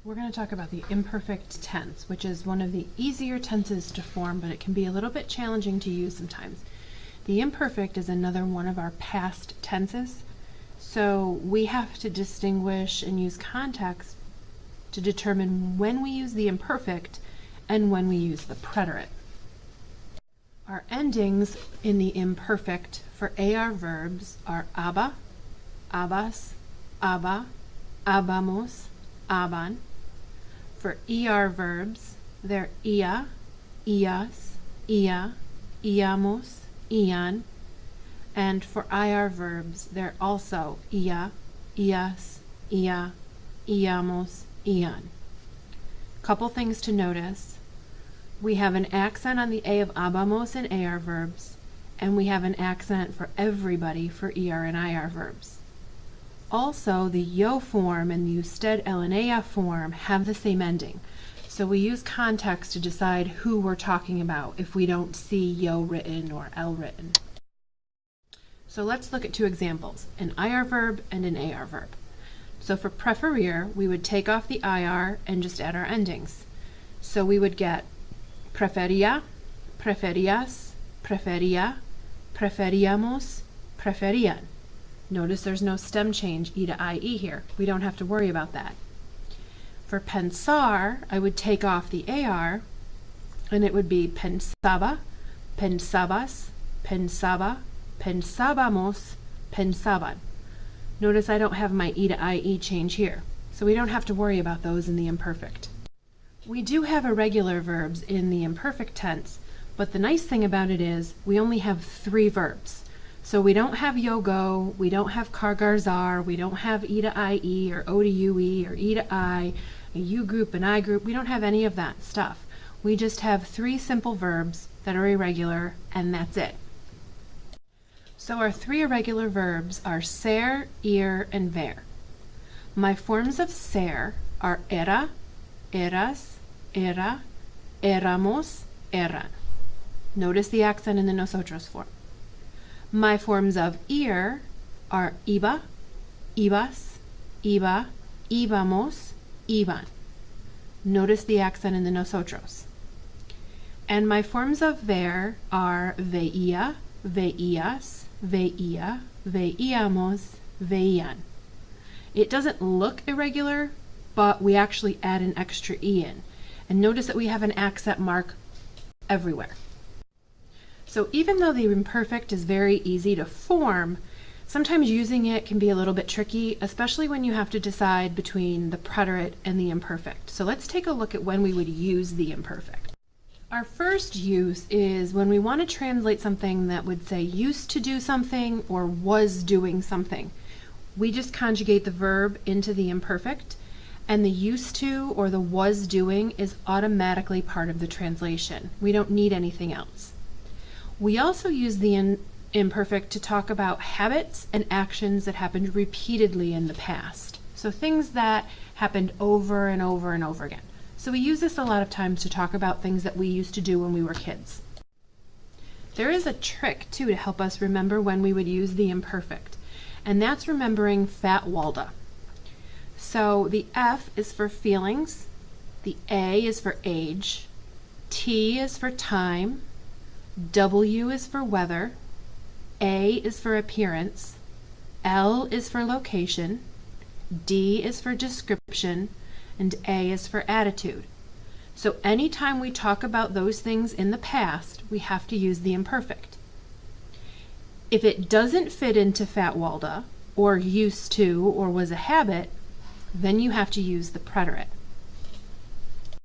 We're going to talk about the imperfect tense, which is one of the easier tenses to form, but it can be a little bit challenging to use sometimes. The imperfect is another one of our past tenses, so we have to distinguish and use context to determine when we use the imperfect and when we use the preterite. Our endings in the imperfect for AR verbs are aba, abas, aba, abamos, aban. For ER verbs, they're ia, ias, ia, iamos, ian. And for IR verbs, they're also ia, ias, ia, iamos, ian. Couple things to notice. We have an accent on the A of abamos in AR verbs, and we have an accent for everybody for ER and IR verbs. Also, the yo form and the usted LNAF form have the same ending, so we use context to decide who we're talking about if we don't see yo written or L written. So let's look at two examples, an IR verb and an AR verb. So for preferir, we would take off the IR and just add our endings. So we would get preferia, preferias, preferia, preferiamos, preferian. Notice there's no stem change, E to IE here. We don't have to worry about that. For pensar, I would take off the AR, and it would be pensaba, pensabas, pensaba, pensábamos, pensaban. Notice I don't have my E to IE change here, so we don't have to worry about those in the imperfect. We do have irregular verbs in the imperfect tense, but the nice thing about it is we only have 3 verbs. So we don't have yo-go, we don't have car-gar-zar, we don't have E to IE or O to UE or E to I, a U group, an I group. We don't have any of that stuff. We just have 3 simple verbs that are irregular, and that's it. So our 3 irregular verbs are ser, ir, and ver. My forms of ser are era, eras, era, éramos, eran. Notice the accent in the nosotros form. My forms of ir are iba, ibas, iba, íbamos, iban. Notice the accent in the nosotros. And my forms of ver are veía, veías, veía, veíamos, veían. It doesn't look irregular, but we actually add an extra E in. And notice that we have an accent mark everywhere. So even though the imperfect is very easy to form, sometimes using it can be a little bit tricky, especially when you have to decide between the preterite and the imperfect. So let's take a look at when we would use the imperfect. Our first use is when we want to translate something that would say used to do something or was doing something. We just conjugate the verb into the imperfect, and the used to or the was doing is automatically part of the translation. We don't need anything else. We also use the imperfect to talk about habits and actions that happened repeatedly in the past. So things that happened over and over and over again. So we use this a lot of times to talk about things that we used to do when we were kids. There is a trick too to help us remember when we would use the imperfect, and that's remembering fat Walda. So the F is for feelings, the A is for age, T is for time, W is for weather, A is for appearance, L is for location, D is for description, and A is for attitude. So anytime we talk about those things in the past, we have to use the imperfect. If it doesn't fit into fat Walda, or used to, or was a habit, then you have to use the preterite.